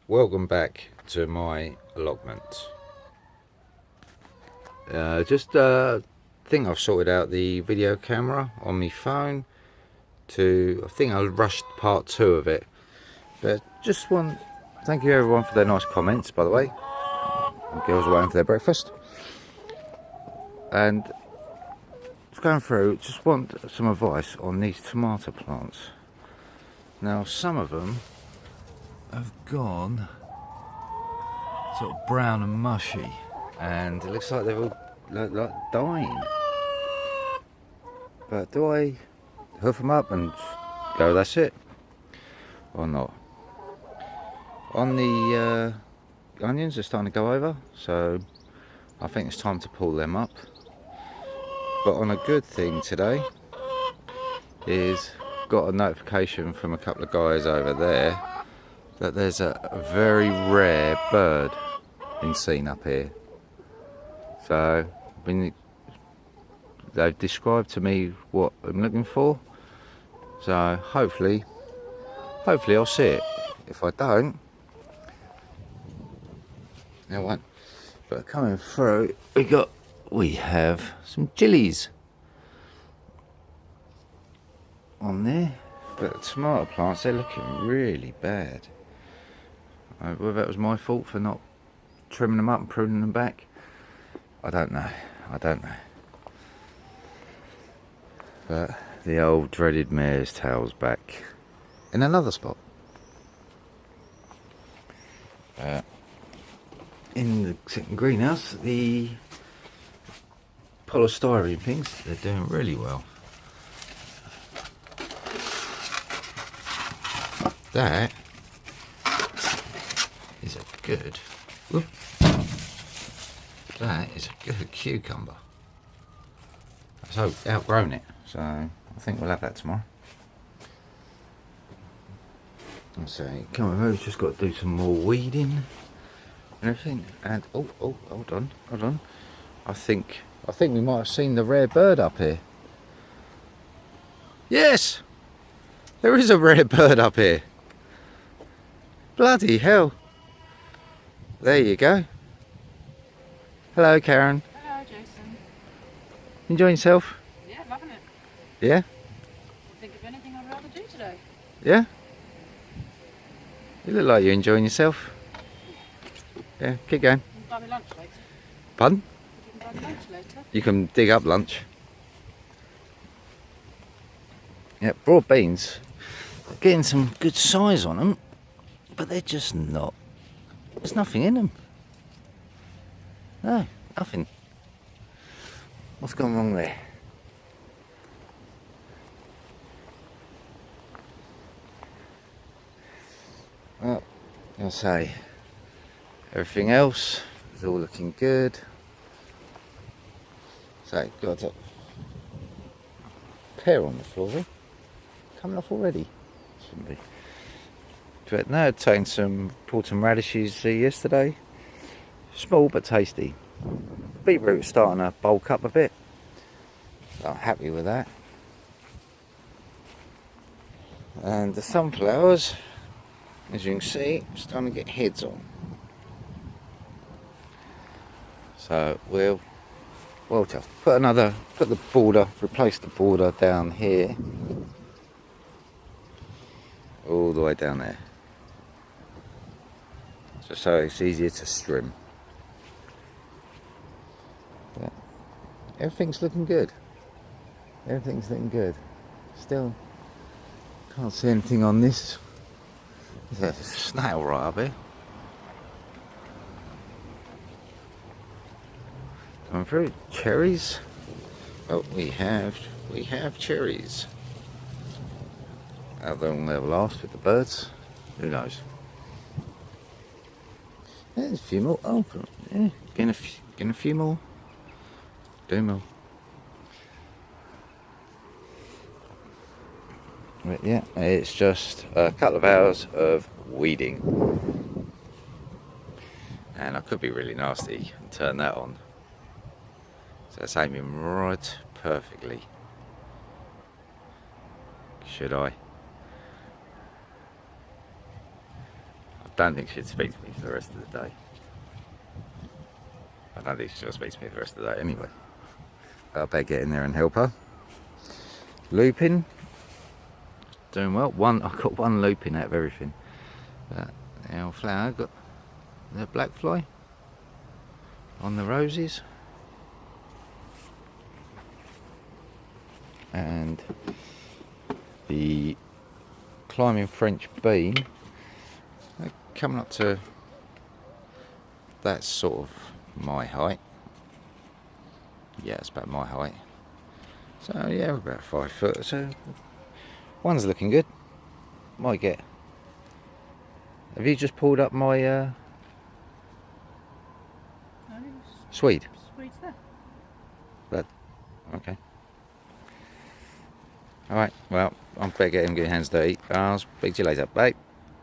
Welcome back to my allotment. Just think I've sorted out the video camera on my phone I think I rushed part 2 of it, but thank you everyone for their nice comments, by the way. The girls are waiting for their breakfast, and just going through, just want some advice on these tomato plants. Now some of them have gone sort of brown and mushy, and it looks like they're all like dying. But do I hoof them up and go, that's it, or not? On the onions, are starting to go over, so I think it's time to pull them up. But on a good thing today is got a notification from a couple of guys over there that there's a very rare bird been seen up here. So they've described to me what I'm looking for, so hopefully I'll see it. If I don't, I won't. But coming through, we have some chilies on there, but the tomato plants, they're looking really bad. Whether that was my fault for not trimming them up and pruning them back, I don't know. But the old dreaded mare's tail's back in another spot. In the second greenhouse, the polystyrene things, they're doing really well. That is a good, that is a good cucumber. So outgrown it, so I think we'll have that tomorrow. So come on, we've just got to do some more weeding and everything. And oh, hold on. I think we might have seen the rare bird up here. Yes, there is a rare bird up here. Bloody hell! There you go. Hello, Karen. Hello, Jason. Enjoying yourself? Yeah, loving it. Yeah? Can't think of anything I'd rather do today. Yeah? You look like you're enjoying yourself. Yeah, keep going. You can buy me lunch later. Pardon? You can buy me lunch later. You can dig up lunch. Yeah, broad beans. They're getting some good size on them, but they're just not. There's nothing in them. No, nothing. What's gone wrong there? Well, I'll say everything else is all looking good. So, got a pear on the floor, eh? Coming off already. Shouldn't be. But no, I'd taken pulled some radishes yesterday. Small but tasty. Beetroot's starting to bulk up a bit. So I'm happy with that. And the sunflowers, as you can see, starting to get heads on. So we'll just put the border, replace the border down here, all the way down there, just so it's easier to trim. But everything's looking good. Still can't see anything on this. There's a snail right up here. Coming through. Cherries. Oh, we have cherries. How long they'll last with the birds, who knows? There's a few more. Oh, yeah, getting a few more. Do more. But yeah, it's just a couple of hours of weeding, and I could be really nasty and turn that on. So it's aiming right perfectly. Should I? don't think she'd speak to me for the rest of the day. I don't think she'll speak to me for the rest of the day anyway. But I better get in there and help her. Looping. Doing well. I've got one looping out of everything. Our flower got the black fly on the roses. And the climbing French bean, they're coming up to, that's sort of my height. Yeah, it's about my height. So yeah, we're about 5 foot. So one's looking good. Might get. Have you just pulled up my No, Swede? Swede's there. But okay. Alright, well, I'm better getting hands dirty. I'll speak to you later. Bye.